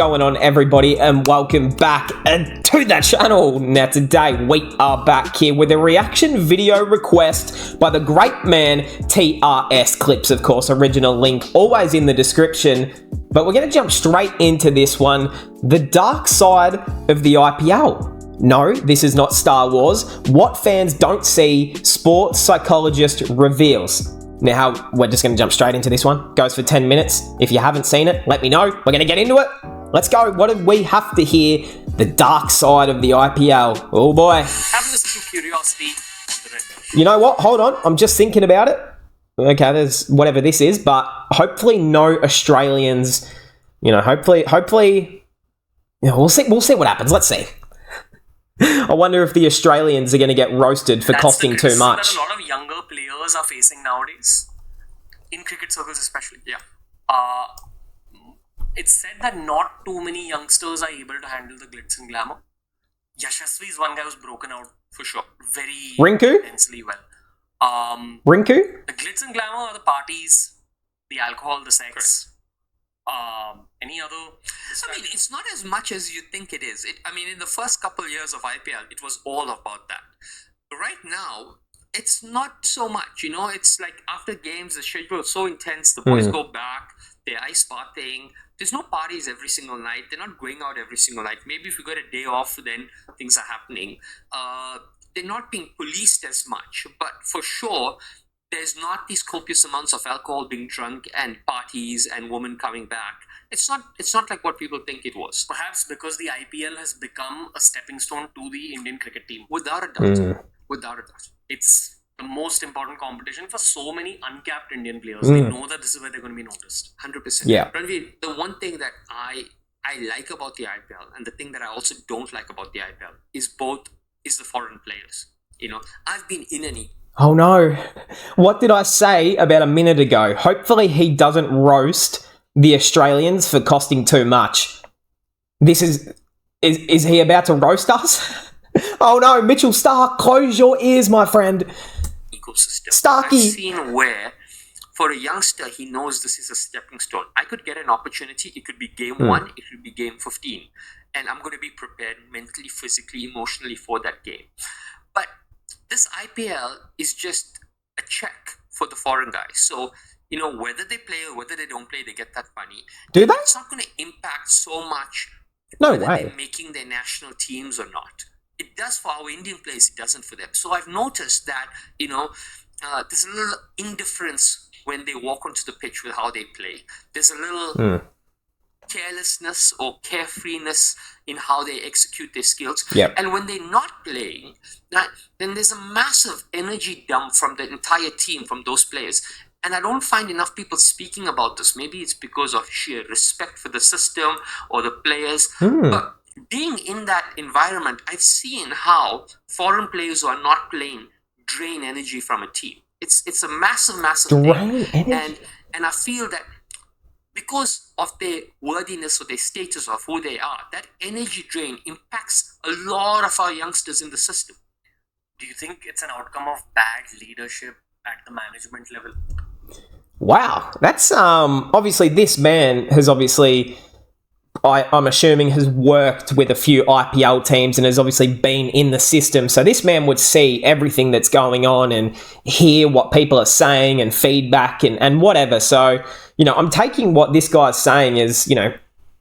going on, everybody, and welcome back to the channel. Now today we are back here with a reaction video request by the great man TRS Clips, of course, original link always in the description. But we're going to jump straight into this one, the dark side of the IPL. No, this is not Star Wars. What fans don't see, sports psychologist reveals. Now, we're just going to jump straight into this one. Goes for 10 minutes. If you haven't seen it, let me know. We're going to get into it. Let's go. What did we have to hear? The dark side of the IPL. Oh boy. Having this curiosity. You know what? Hold on. I'm just thinking about it. Okay, there's whatever this is, but hopefully no Australians, hopefully, we'll see what happens. Let's see. I wonder if the Australians are going to get roasted for costing too much. That a lot of younger players are facing nowadays, in cricket circles especially. Yeah. It's said that not too many youngsters are able to handle the glitz and glamour. Yashasvi is one guy who's broken out for sure. Very Rinku? intensely well. Rinku? The glitz and glamour are the parties, the alcohol, the sex. Any other? I mean, it's not as much as you think it is. In the first couple years of IPL, it was all about that. Right now, it's not so much. It's like after games, the schedule is so intense. The boys go back. They're ice partying. There's no parties every single night. They're not going out every single night. Maybe if you got a day off, then things are happening. They're not being policed as much. But for sure, there's not these copious amounts of alcohol being drunk and parties and women coming back. It's not like what people think it was. Perhaps because the IPL has become a stepping stone to the Indian cricket team. Without a doubt. Without a doubt. It's the most important competition for so many uncapped Indian players. They know that this is where they're going to be noticed. 100%. Yeah. Ranveer, the one thing that I like about the IPL and the thing that I also don't like about the IPL is the foreign players. I've been in any. Oh no. What did I say about a minute ago? Hopefully he doesn't roast the Australians for costing too much. This is he about to roast us? Oh no, Mitchell Starc, close your ears, my friend. Ecosystem. Starkey. I've seen where, for a youngster, he knows this is a stepping stone. I could get an opportunity. It could be game 1, it could be game 15. And I'm going to be prepared mentally, physically, emotionally for that game. But this IPL is just a check for the foreign guys. So, whether they play or whether they don't play, they get that money. Do they? It's not going to impact so much No whether way. they're making their national teams or not. It does for our Indian players, it doesn't for them. So I've noticed that, there's a little indifference when they walk onto the pitch with how they play. There's a little carelessness or carefreeness in how they execute their skills. Yep. And when they're not playing, then there's a massive energy dump from the entire team, from those players. And I don't find enough people speaking about this. Maybe it's because of sheer respect for the system or the players. But being in that environment, I've seen how foreign players who are not playing drain energy from a team. It's a massive Drain thing. energy? And I feel that because of their worthiness or their status of who they are, that energy drain impacts a lot of our youngsters in the system. Do you think it's an outcome of bad leadership at the management level? Wow. That's obviously this man has I'm assuming has worked with a few IPL teams and has obviously been in the system. So this man would see everything that's going on and hear what people are saying and feedback and whatever. So, I'm taking what this guy's saying is,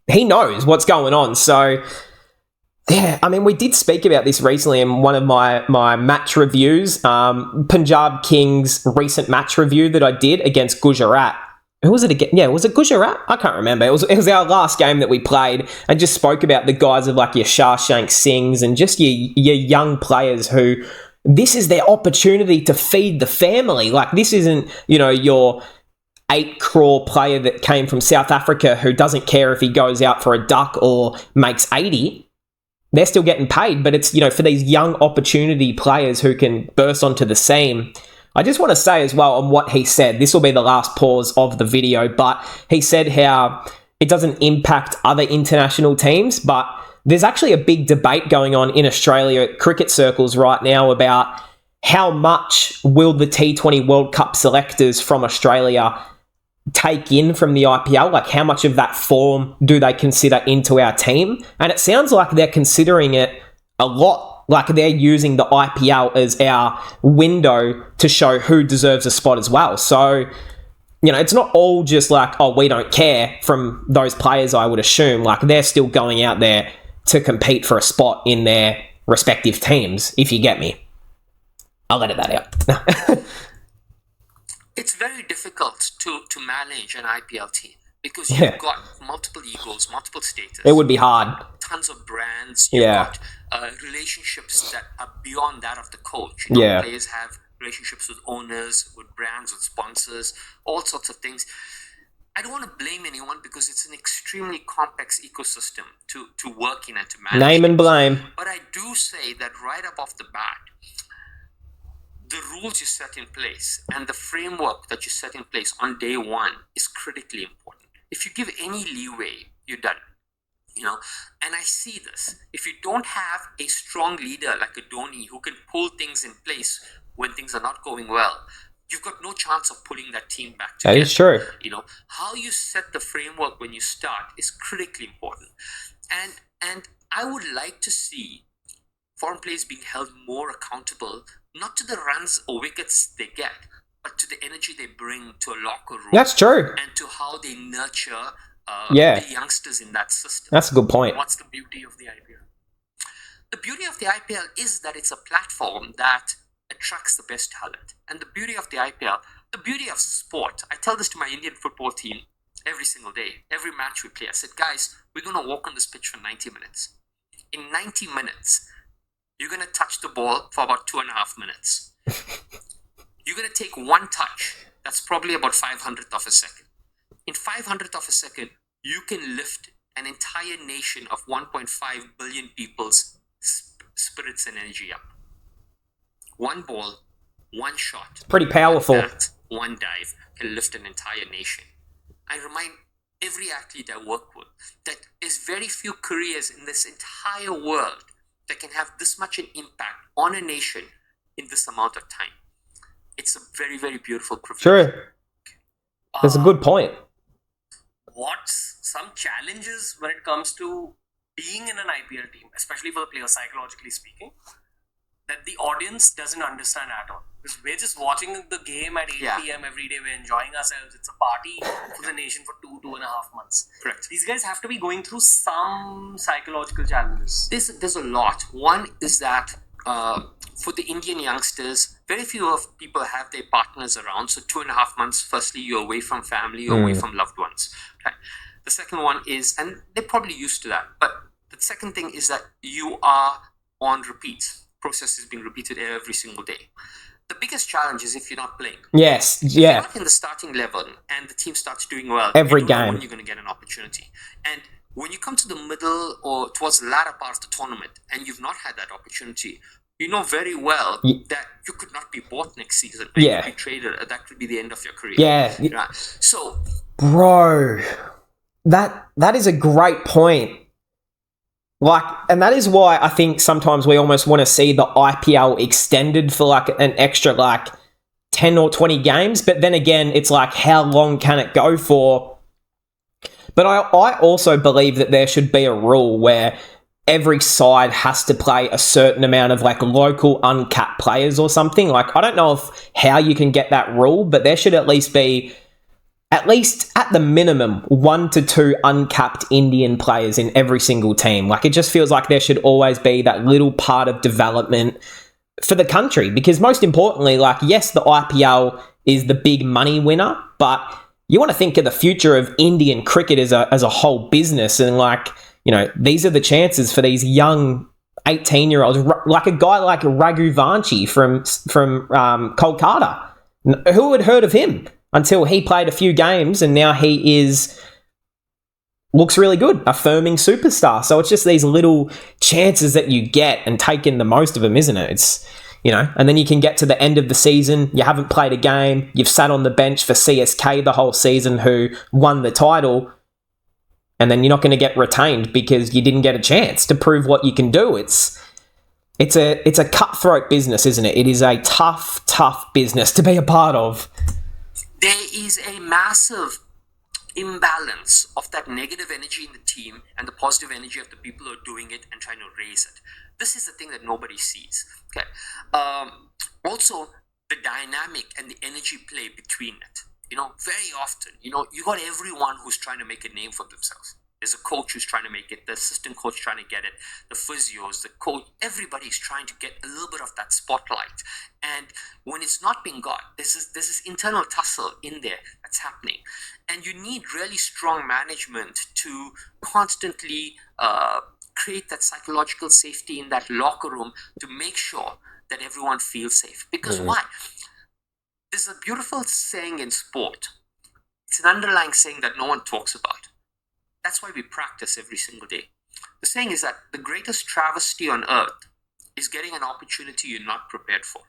he knows what's going on. So, yeah, we did speak about this recently in one of my match reviews. Punjab Kings recent match review that I did against Gujarat. Who was it again? Yeah, was it Gujarat? I can't remember. It was our last game that we played and just spoke about the guys of like your Shashank Singhs and just your young players who this is their opportunity to feed the family. Like this isn't, your 8 crore player that came from South Africa who doesn't care if he goes out for a duck or makes 80. They're still getting paid, but it's, for these young opportunity players who can burst onto the scene. I just want to say as well on what he said, this will be the last pause of the video, but he said how it doesn't impact other international teams, but there's actually a big debate going on in Australia cricket circles right now about how much will the T20 World Cup selectors from Australia take in from the IPL? Like, how much of that form do they consider into our team? And it sounds like they're considering it a lot. Like, they're using the IPL as our window to show who deserves a spot as well. So, you know, it's not all just like, oh, we don't care from those players, I would assume. Like, they're still going out there to compete for a spot in their respective teams, if you get me. I'll edit that out. It's very difficult to manage an IPL team because Yeah. you've got multiple egos, multiple status. It would be hard. Tons of brands. You've Yeah. got relationships that are beyond that of the coach. You know, Yeah. players have relationships with owners, with brands, with sponsors, all sorts of things. I don't want to blame anyone because it's an extremely complex ecosystem to work in and to manage. Name and things. blame. But I do say that right up off the bat, the rules you set in place and the framework that you set in place on day one is critically important. If you give any leeway, you're done. You know, and I see this. If you don't have a strong leader like a Dhoni who can pull things in place when things are not going well, you've got no chance of pulling that team back That together. is true. You know, how you set the framework when you start is critically important. And I would like to see foreign players being held more accountable, not to the runs or wickets they get, but to the energy they bring to a locker room. That's true. And to how they nurture Yeah. the youngsters in that system. That's a good point. What's the beauty of the IPL? The beauty of the IPL is that it's a platform that attracts the best talent. And the beauty of the IPL, the beauty of sport, I tell this to my Indian football team every single day, every match we play. I said, guys, we're going to walk on this pitch for 90 minutes. In 90 minutes, you're going to touch the ball for about 2.5 minutes. You're going to take one touch. That's probably about 500th of a second. In 500th of a second, you can lift an entire nation of 1.5 billion people's spirits and energy up. One ball, one shot, Pretty powerful. one dive can lift an entire nation. I remind every athlete I work with that there's very few careers in this entire world that can have this much an impact on a nation in this amount of time. It's a very, very beautiful privilege. True. That's a good point. What's some challenges when it comes to being in an IPL team, especially for the players, psychologically speaking, that the audience doesn't understand at all? Because we're just watching the game at 8 Yeah. p.m. every day, we're enjoying ourselves. It's a party for the nation for 2.5 months. Correct. These guys have to be going through some psychological challenges. There's a lot. One is that for the Indian youngsters, very few of people have their partners around. So 2.5 months, firstly, you're away from family, you're away from loved ones. Okay. The second one is, and they're probably used to that, but the second thing is that you are on repeat. Process is being repeated every single day. The biggest challenge is if you're not playing. Yes. You're Yeah. not in the starting 11 and the team starts doing well. Every you don't know game. when you're going to get an opportunity. And when you come to the middle or towards the latter part of the tournament and you've not had that opportunity, you know very well that you could not be bought next season. And Yeah. you could be traded. That could be the end of your career. Yeah. Right? So, Bro, that is a great point. Like, and that is why I think sometimes we almost want to see the IPL extended for like an extra like 10 or 20 games. But then again, it's like, how long can it go for? But I also believe that there should be a rule where every side has to play a certain amount of like local uncapped players or something. Like, I don't know how you can get that rule, but there should at least be, at least at the minimum, 1 to 2 uncapped Indian players in every single team. Like, it just feels like there should always be that little part of development for the country. Because most importantly, like, yes, the IPL is the big money winner, but you want to think of the future of Indian cricket as a whole business. And like, you know, these are the chances for these young 18-year-olds, like a guy like Raghu Vanchi from Kolkata. Who had heard of him until he played a few games, and now he looks really good, a firming superstar. So it's just these little chances that you get and taking the most of them, isn't it? It's, you know, and then you can get to the end of the season, you haven't played a game, you've sat on the bench for CSK the whole season, who won the title, and then you're not going to get retained because you didn't get a chance to prove what you can do. It's a cutthroat business, isn't it? It is a tough business to be a part of. there is a massive imbalance of that negative energy in the team and the positive energy of the people who are doing it and trying to raise it. This is the thing that nobody sees. Okay. Also, the dynamic and the energy play between it. Very often, you got everyone who's trying to make a name for themselves. There's a coach who's trying to make it, the assistant coach trying to get it, the physios, the coach, everybody's trying to get a little bit of that spotlight. And when it's not being got, there's this internal tussle in there that's happening. And you need really strong management to constantly create that psychological safety in that locker room to make sure that everyone feels safe. Because why? There's a beautiful saying in sport. It's an underlying saying that no one talks about. That's why we practice every single day. The saying is that the greatest travesty on earth is getting an opportunity you're not prepared for.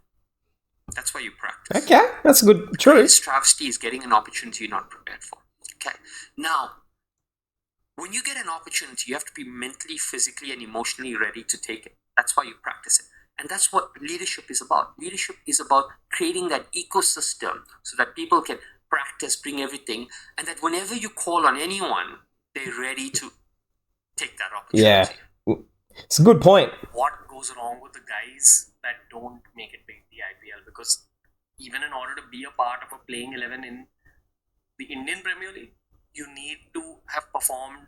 That's why you practice. Okay, that's a good The truth. greatest travesty is getting an opportunity you're not prepared for. Okay. Now, when you get an opportunity, you have to be mentally, physically, and emotionally ready to take it. That's why you practice it. And that's what leadership is about. Leadership is about creating that ecosystem so that people can practice, bring everything, and that whenever you call on anyone, they're ready to take that opportunity. Yeah. It's a good point. What goes wrong with the guys that don't make it big in the IPL? Because even in order to be a part of a playing 11 in the Indian Premier League, you need to have performed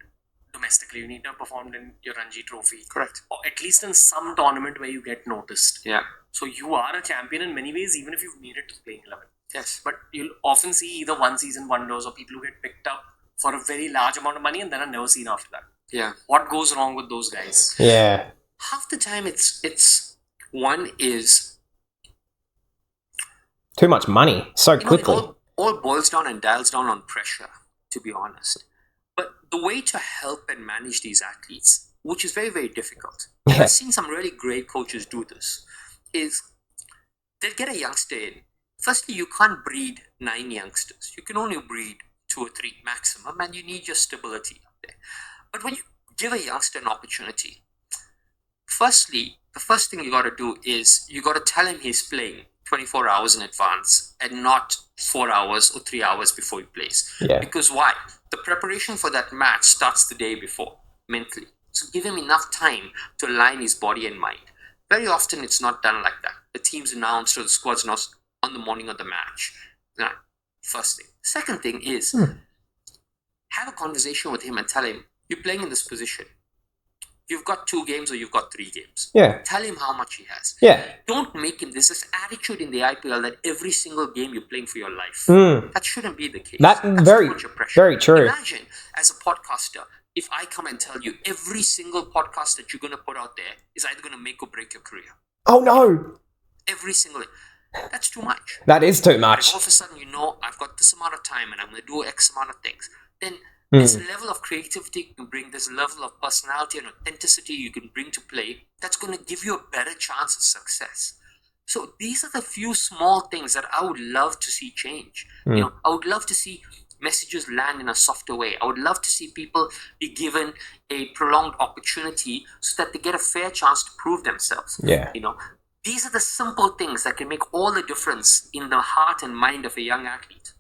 domestically. You need to have performed in your Ranji Trophy. Correct. Or at least in some tournament where you get noticed. Yeah. So you are a champion in many ways, even if you've made it to playing 11. Yes. But you'll often see either one season wonders or people who get picked up for a very large amount of money and then are never seen after that. Yeah. What goes wrong with those guys? Yeah. Half the time it's one is Too much money so it quickly. all boils down and dials down on pressure, to be honest. But the way to help and manage these athletes, which is very, very difficult, and Yeah. I've seen some really great coaches do this, is they'll get a youngster in. Firstly, you can't breed 9 youngsters. You can only breed 2 or 3 maximum, and you need your stability up there. But when you give a youngster an opportunity, firstly, the first thing you got to do is you got to tell him he's playing 24 hours in advance and not 4 hours or 3 hours before he plays. Yeah. Because why? The preparation for that match starts the day before, mentally. So give him enough time to align his body and mind. Very often it's not done like that. The team's announced or the squad's announced on the morning of the match. Now, first thing. Second thing is have a conversation with him and tell him, you're playing in this position. You've got 2 games or you've got 3 games. Yeah. Tell him how much he has. Yeah. Don't make him, there's this attitude in the IPL that every single game you're playing for your life. That shouldn't be the case. That That's very, too much of pressure. very true. Imagine, as a podcaster, if I come and tell you every single podcast that you're going to put out there is either going to make or break your career. Oh no, Every single, that's too much. that is too And much. all of a sudden, I've got this amount of time and I'm going to do X amount of things. Then there's a level of creativity you can bring, there's a level of personality and authenticity you can bring to play that's going to give you a better chance of success. So these are the few small things that I would love to see change. I would love to see messages land in a softer way. I would love to see people be given a prolonged opportunity so that they get a fair chance to prove themselves. Yeah. These are the simple things that can make all the difference in the heart and mind of a young athlete.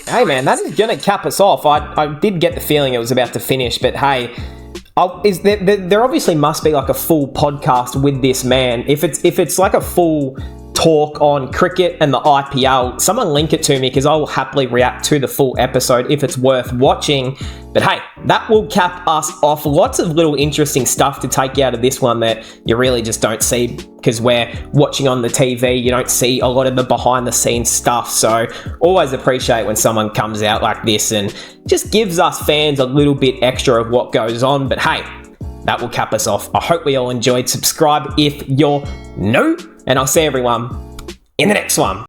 Hey man, that is gonna cap us off. I did get the feeling it was about to finish, but hey, there obviously must be like a full podcast with this man. If it's like a full talk on cricket and the IPL, someone link it to me because I will happily react to the full episode if it's worth watching. But hey, that will cap us off. Lots of little interesting stuff to take out of this one that you really just don't see because we're watching on the TV. You don't see a lot of the behind the scenes stuff. So always appreciate when someone comes out like this and just gives us fans a little bit extra of what goes on. But hey, that will cap us off. I hope we all enjoyed. Subscribe if you're new, and I'll see everyone in the next one.